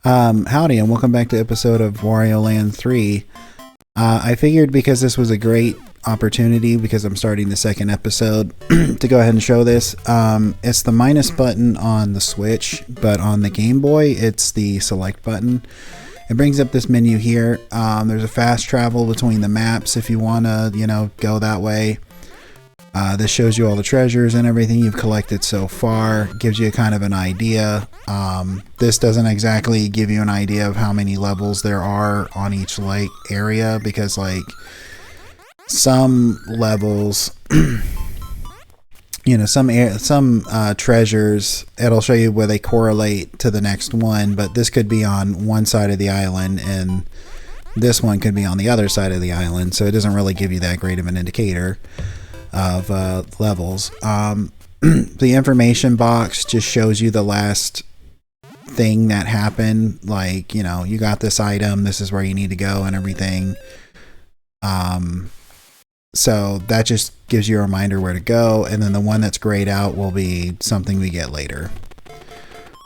Howdy, and welcome back to episode of Wario Land 3. I figured because this was a great opportunity, because I'm starting the second episode, to go ahead and show this. It's the minus button on the Switch, but on the Game Boy, it's the select button. It brings up this menu here. There's a fast travel between the maps if you want to, go that way. This shows you all the treasures and everything you've collected so far. Gives you kind of an idea. This doesn't exactly give you an idea of how many levels there are on each lake area, because some levels, some treasures, it'll show you where they correlate to the next one, but this could be on one side of the island and this one could be on the other side of the island, so it doesn't really give you that great of an indicator of levels. The information box just shows you the last thing that happened, you got this item, this is where you need to go and everything. So that just gives you a reminder where to go, and then the one that's grayed out will be something we get later.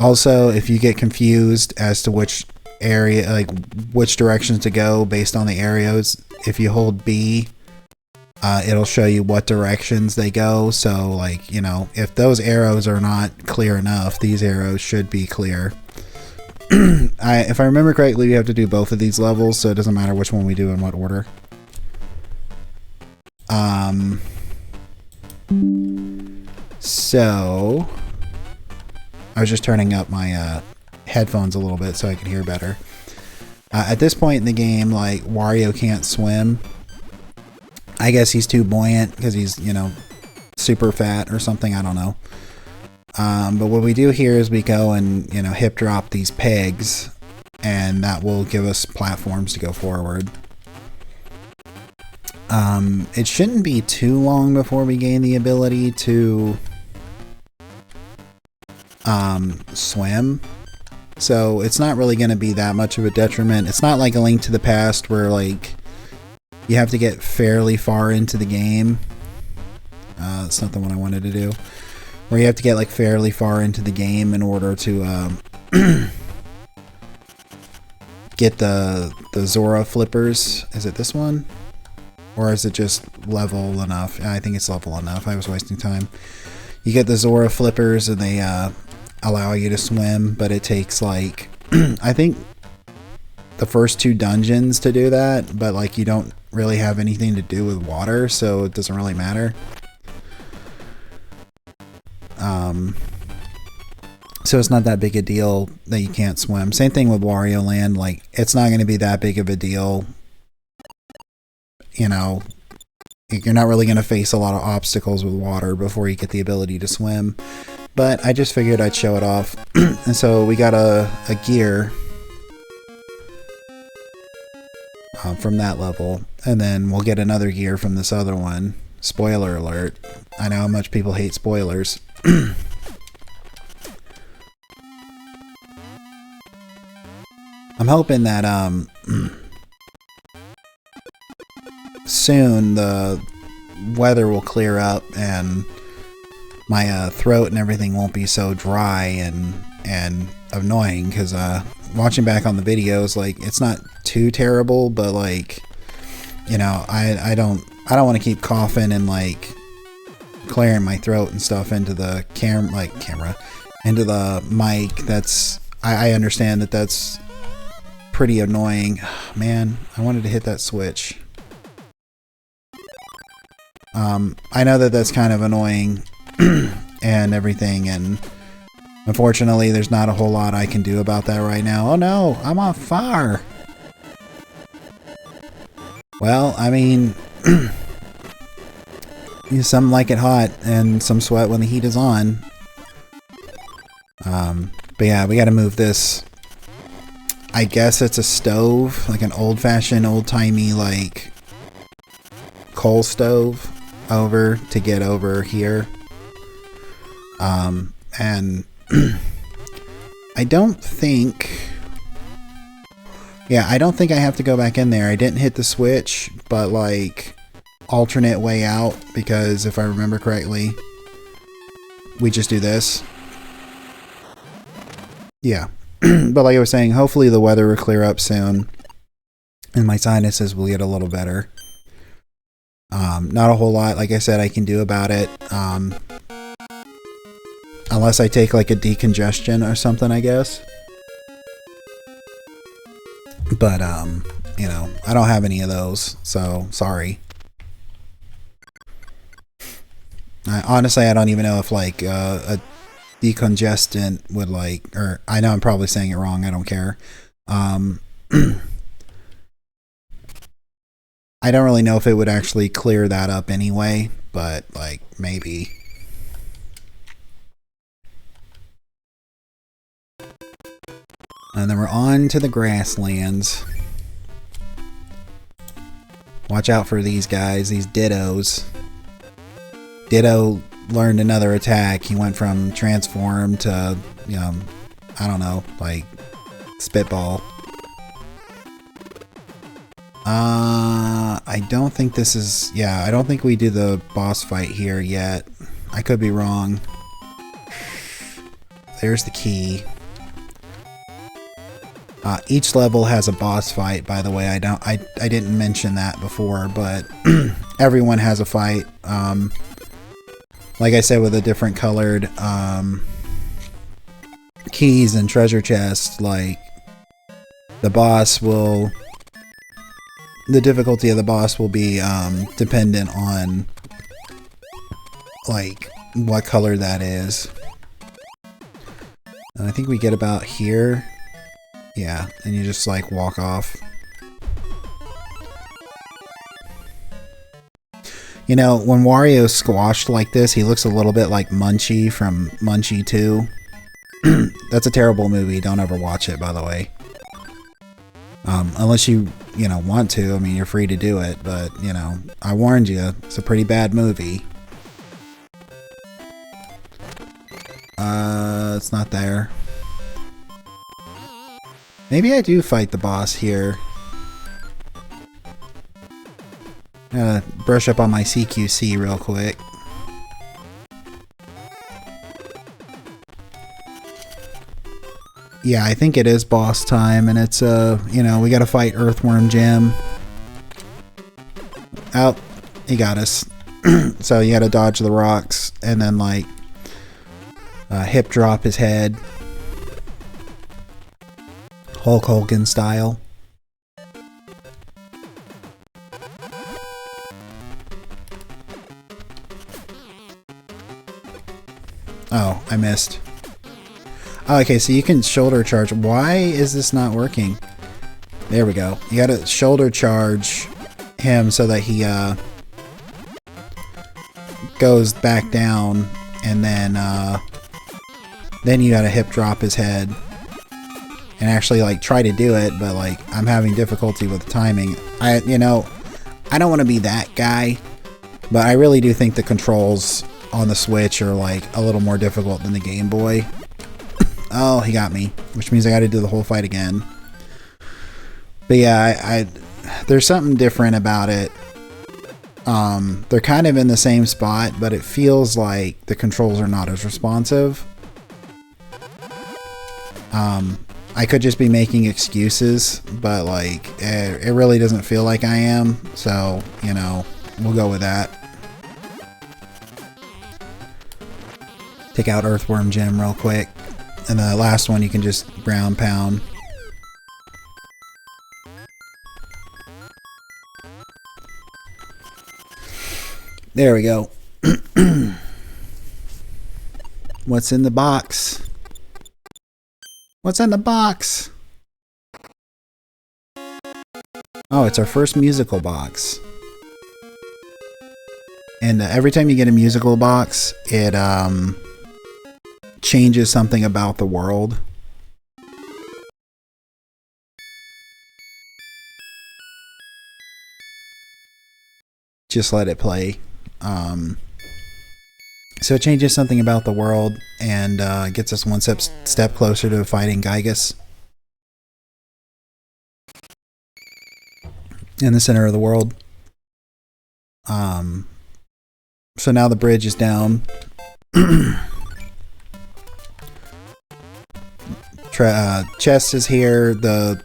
Also, if you get confused as to which area, which directions to go based on the arrows, if you hold B, it'll show you what directions they go. So if those arrows are not clear enough, these arrows should be clear. If I remember correctly, we have to do both of these levels, so it doesn't matter which one we do in what order. So I was just turning up my headphones a little bit so I could hear better. At this point in the game, Wario can't swim. I guess he's too buoyant because he's, super fat or something. I don't know. But what we do here is we go and, hip drop these pegs, and that will give us platforms to go forward. It shouldn't be too long before we gain the ability to swim. So it's not really going to be that much of a detriment. It's not like A Link to the Past where you have to get fairly far into the game. That's not the one I wanted to do. Where you have to get fairly far into the game in order to get the Zora flippers. Is it this one? Or is it just level enough? I think it's level enough. I was wasting time. You get the Zora flippers and they allow you to swim, but it takes I think the first two dungeons to do that, but you don't really have anything to do with water, so it doesn't really matter. So it's not that big a deal that you can't swim. Same thing with Wario Land. It's not going to be that big of a deal. You're not really going to face a lot of obstacles with water before you get the ability to swim. But I just figured I'd show it off. And so we got a gear from that level. And then we'll get another gear from this other one. Spoiler alert. I know how much people hate spoilers. I'm hoping that soon the weather will clear up and my throat and everything won't be so dry and annoying, because watching back on the videos, it's not too terrible, but I don't want to keep coughing and clearing my throat and stuff into the camera into the mic. That's I understand that's pretty annoying. Man, I wanted to hit that switch. I know that that's kind of annoying and everything, and unfortunately there's not a whole lot I can do about that right now. Oh no, I'm on fire. Well, I mean, some like it hot and some sweat when the heat is on. But yeah, we gotta move this. I guess it's a stove, an old-fashioned, old-timey, coal stove over to get over here. And I don't think I have to go back in there. I didn't hit the switch, but alternate way out, because if I remember correctly, we just do this. Yeah. But like I was saying, hopefully the weather will clear up soon and my sinuses will get a little better. Not a whole lot, like I said, I can do about it. Unless I take like a decongestion or something, I guess. But, you know, I don't have any of those, so sorry. Honestly, I don't even know if like a decongestant would like, or I know I'm probably saying it wrong, I don't care. I don't really know if it would actually clear that up anyway, but like maybe. And then we're on to the grasslands. Watch out for these guys, these dittos. Ditto learned another attack. He went from transform to, you know, I don't know, like spitball. I don't think this is, yeah, I don't think we do the boss fight here yet. I could be wrong. There's the key. Each level has a boss fight, by the way. I didn't mention that before, but everyone has a fight. Like I said, with a different colored keys and treasure chests, like the difficulty of the boss will be dependent on like what color that is. And I think we get about here. Yeah, and you just like walk off. You know, when Wario's squashed like this, he looks a little bit like Munchie from Munchie 2. That's a terrible movie. Don't ever watch it, by the way. Unless you know, want to. I mean, you're free to do it, but, you know, I warned you. It's a pretty bad movie. It's not there. Maybe I do fight the boss here. Brush up on my CQC real quick. Yeah, I think it is boss time, and it's, you know, we gotta fight Earthworm Jim. Oh, he got us. So you gotta dodge the rocks, and then, like, hip drop his head. Hulk Hogan style. Oh, I missed. Oh, okay, so you can shoulder charge. Why is this not working? There we go. You gotta shoulder charge him so that he goes back down, and then you gotta hip drop his head and actually like try to do it, but like I'm having difficulty with timing. You know, I don't want to be that guy, but I really do think the controls on the Switch are like a little more difficult than the Game Boy. Oh, he got me, which means I got to do the whole fight again. But yeah, there's something different about it. They're kind of in the same spot, but it feels like the controls are not as responsive. I could just be making excuses, but like it really doesn't feel like I am, so you know, we'll go with that. Take out Earthworm Jim real quick, and the last one you can just ground pound. There we go. What's in the box? What's in the box? Oh, it's our first musical box. And every time you get a musical box, it changes something about the world. Just let it play. So it changes something about the world and gets us one step closer to fighting Gygus in the center of the world. So now the bridge is down. chest is here. The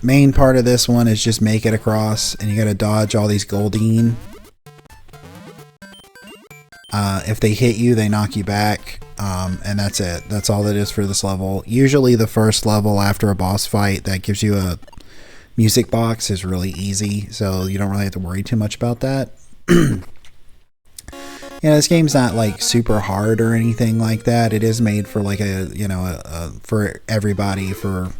main part of this one is just make it across, and you gotta dodge all these goldine. If they hit you, they knock you back, and that's it. That's all it is for this level. Usually the first level after a boss fight that gives you a music box is really easy, so you don't really have to worry too much about that. Yeah, this game's not like super hard or anything like that. It is made for like for everybody, so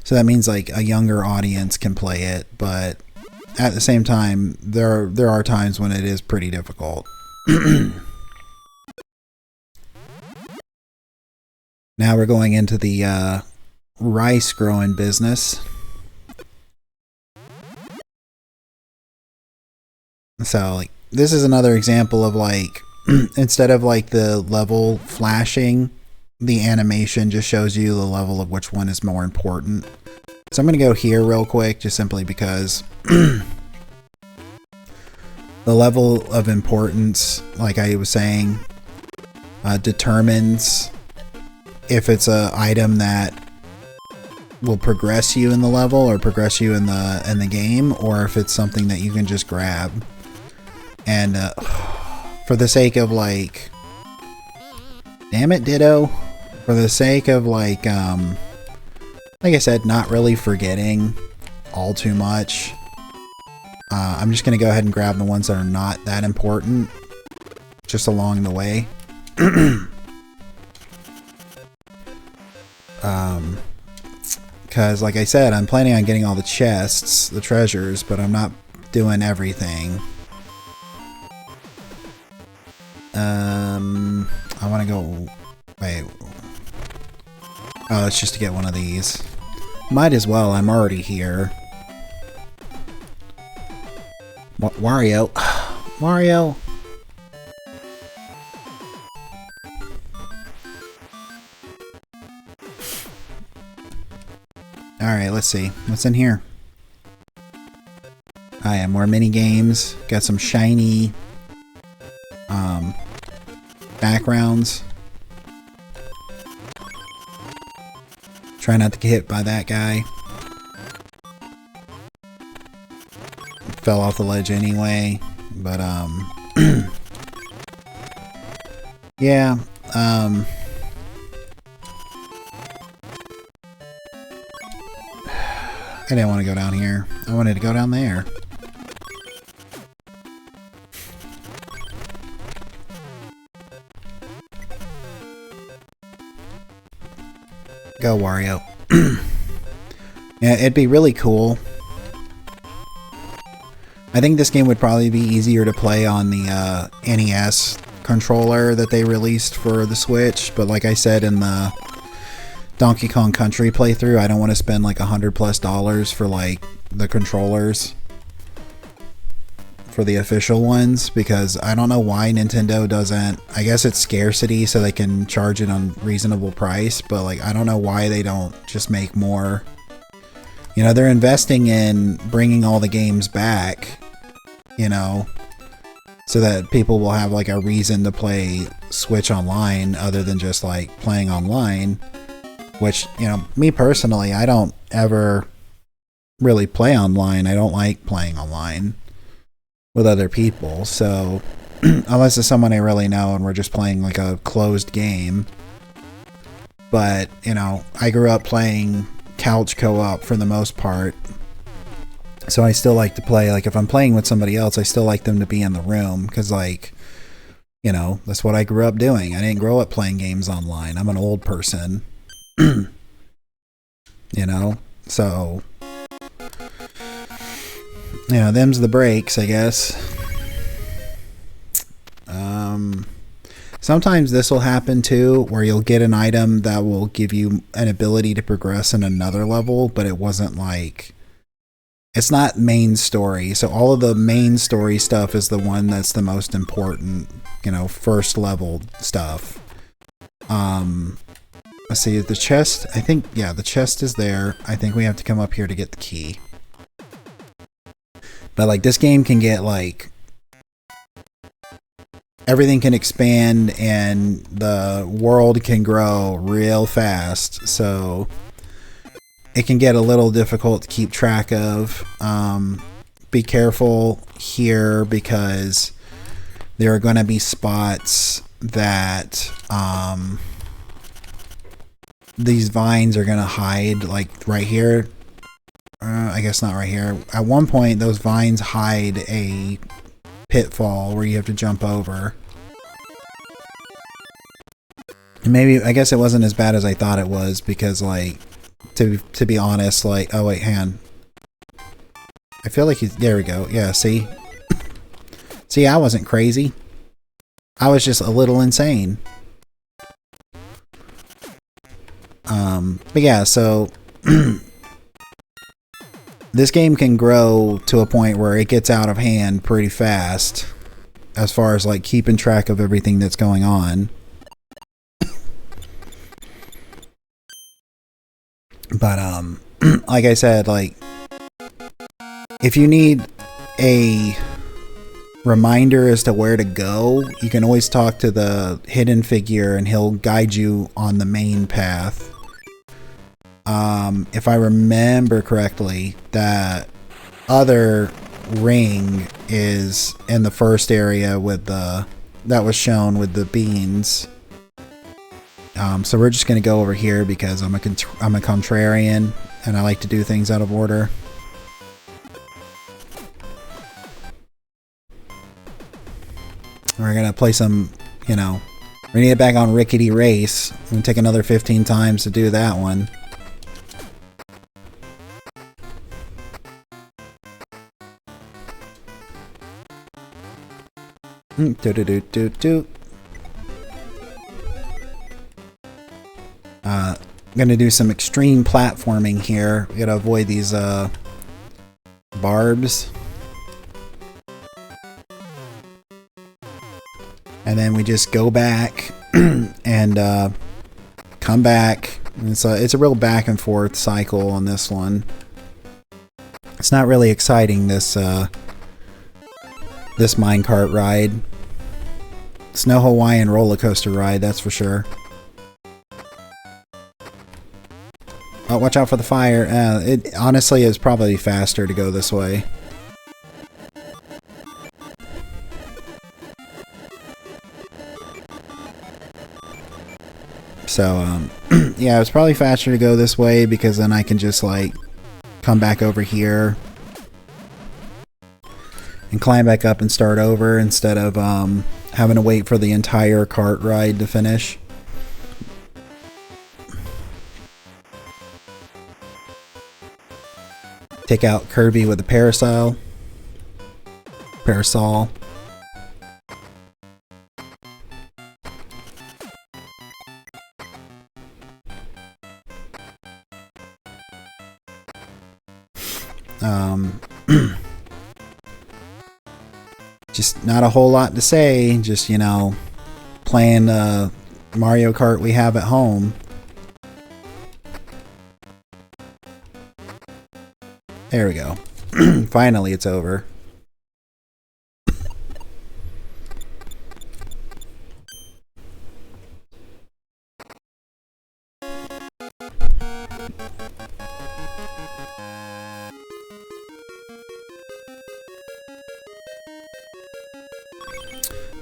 that means like a younger audience can play it, but at the same time there are times when it is pretty difficult. Now we're going into the rice growing business. So like this is another example of like instead of like the level flashing, the animation just shows you the level of which one is more important. So I'm going to go here real quick just simply because the level of importance, like I was saying, determines if it's a item that will progress you in the level or progress you in the game, or if it's something that you can just grab. And for the sake of like, damn it, Ditto, for the sake of like I said, not really forgetting all too much, I'm just gonna go ahead and grab the ones that are not that important just along the way. Because like I said, I'm planning on getting all the chests, the treasures, but I'm not doing everything. I want to go, wait, oh, it's just to get one of these. Might as well, I'm already here. Wario. Wario. Alright, let's see. What's in here? I have more mini games. Got some shiny backgrounds. Try not to get hit by that guy. Fell off the ledge anyway, but yeah, I didn't want to go down here. I wanted to go down there. Go, Wario. Yeah, it'd be really cool. I think this game would probably be easier to play on the NES controller that they released for the Switch, but like I said in the Donkey Kong Country playthrough, I don't want to spend like $100+ for like the controllers for the official ones, because I don't know why Nintendo doesn't, I guess it's scarcity so they can charge it on reasonable price, but like I don't know why they don't just make more. You know, they're investing in bringing all the games back, you know, so that people will have like a reason to play Switch Online other than just like playing online, which, you know, me personally, I don't ever really play online. I don't like playing online with other people, so unless it's someone I really know and we're just playing like a closed game. But, you know, I grew up playing couch co-op for the most part, so I still like to play, like if I'm playing with somebody else, I still like them to be in the room, because like, you know, that's what I grew up doing. I didn't grow up playing games online. I'm an old person. You know, so yeah, them's the breaks, I guess. Sometimes this will happen too, where you'll get an item that will give you an ability to progress in another level, but it wasn't like, it's not main story. So all of the main story stuff is the one that's the most important, you know, first level stuff. Let's see, the chest, I think, yeah, the chest is there. I think we have to come up here to get the key. But like this game can get like everything can expand and the world can grow real fast. So it can get a little difficult to keep track of. Be careful here because there are going to be spots that these vines are going to hide, like right here. I guess not right here. At one point, those vines hide a pitfall where you have to jump over. And maybe, I guess it wasn't as bad as I thought it was because, like, to be honest, like, oh wait, hang on. I feel like he's, there we go. Yeah, see? See, I wasn't crazy. I was just a little insane. But yeah, so this game can grow to a point where it gets out of hand pretty fast as far as like keeping track of everything that's going on. But like I said, like if you need a reminder as to where to go, you can always talk to the hidden figure and he'll guide you on the main path. If I remember correctly, that other ring is in the first area with the that was shown with the beans. So we're just gonna go over here because I'm a contrarian and I like to do things out of order. We're gonna play some, you know, we need it back on Rickety Race. It's gonna take another 15 times to do that one. I'm gonna do some extreme platforming here. We gotta avoid these barbs. And then we just go back and come back. And it's a real back and forth cycle on this one. It's not really exciting, this minecart ride. It's no Hawaiian roller coaster ride, that's for sure. Oh, watch out for the fire. It honestly is probably faster to go this way. So, yeah, it's probably faster to go this way because then I can just, like, come back over here and climb back up and start over instead of having to wait for the entire cart ride to finish. Take out Kirby with a parasol. Just not a whole lot to say, just, you know, playing Mario Kart we have at home. There we go. Finally, it's over.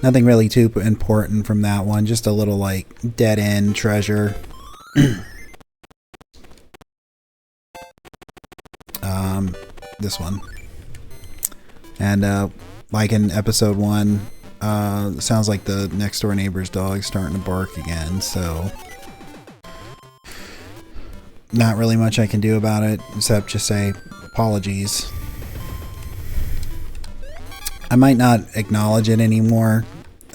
Nothing really too important from that one. Just a little, like, dead-end treasure. This one. And, like in episode 1, it sounds like the next door neighbor's dog's starting to bark again, so not really much I can do about it, except just say apologies. I might not acknowledge it anymore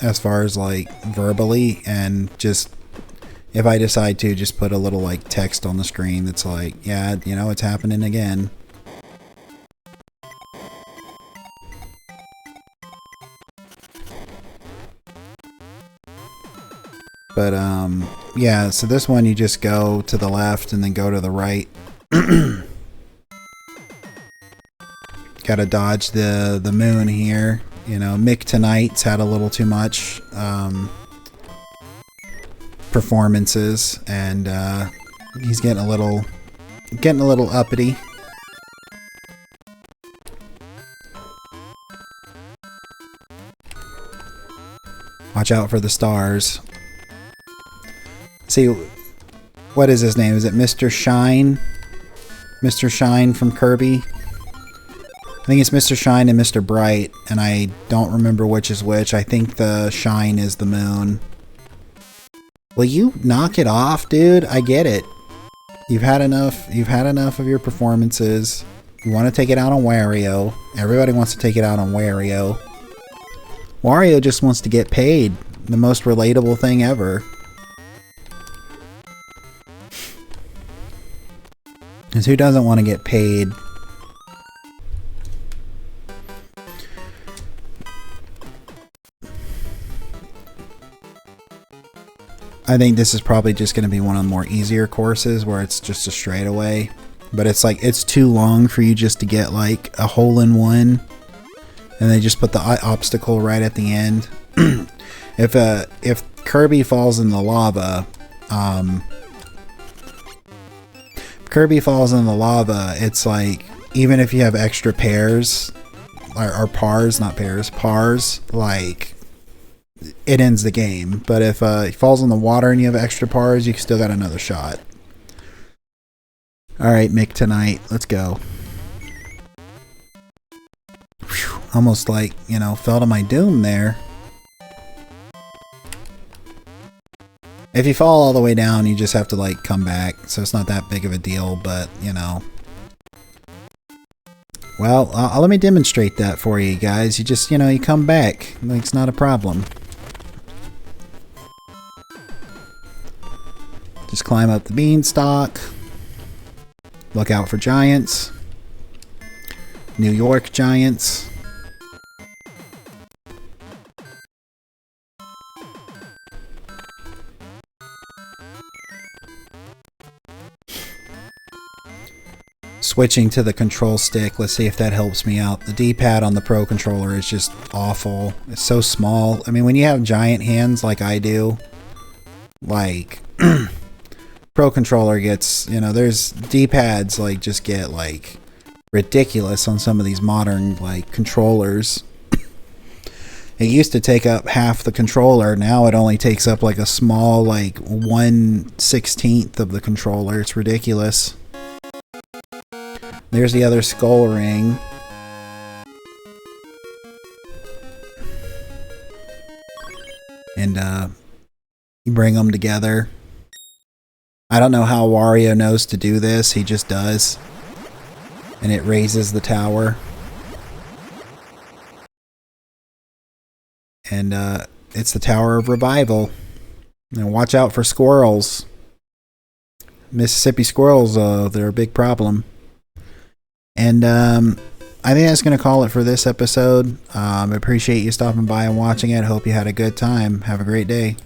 as far as like verbally, and just if I decide to, just put a little like text on the screen that's like, yeah, you know, it's happening again. But yeah, so this one you just go to the left and then go to the right. Gotta dodge the moon here. You know, Mick Tonight's had a little too much performances, and he's getting a little uppity. Watch out for the stars. See, what is his name? Is it Mr. Shine? Mr. Shine from Kirby? I think it's Mr. Shine and Mr. Bright, and I don't remember which is which. I think the Shine is the moon. Will you knock it off, dude? I get it. You've had enough. You've had enough of your performances. You want to take it out on Wario. Everybody wants to take it out on Wario. Wario just wants to get paid. The most relatable thing ever. Because who doesn't want to get paid? I think this is probably just going to be one of the more easier courses where it's just a straightaway. But it's like, it's too long for you just to get like a hole-in-one. And they just put the obstacle right at the end. If Kirby falls in the lava, it's like, even if you have extra pairs, or pars, not pairs, pars, like, it ends the game. But if it falls in the water and you have extra pars, you still got another shot. Alright, Mick Tonight, let's go. Whew, almost like, you know, fell to my doom there. If you fall all the way down, you just have to, like, come back. So it's not that big of a deal, but, you know. Well, let me demonstrate that for you guys. You just, you know, you come back. Like, it's not a problem. Just climb up the beanstalk. Look out for giants. New York giants. Switching to the control stick, let's see if that helps me out. The D-pad on the Pro Controller is just awful. It's so small. I mean, when you have giant hands like I do, like, Pro Controller gets, you know, there's D-pads, like, just get, like, ridiculous on some of these modern, like, controllers. It used to take up half the controller. Now it only takes up, like, a small, like, 1/16 of the controller. It's ridiculous. There's the other skull ring. And, you bring them together. I don't know how Wario knows to do this. He just does. And it raises the tower. And, it's the Tower of Revival. And watch out for squirrels. Mississippi squirrels, they're a big problem. And I think that's going to call it for this episode. I appreciate you stopping by and watching it. Hope you had a good time. Have a great day.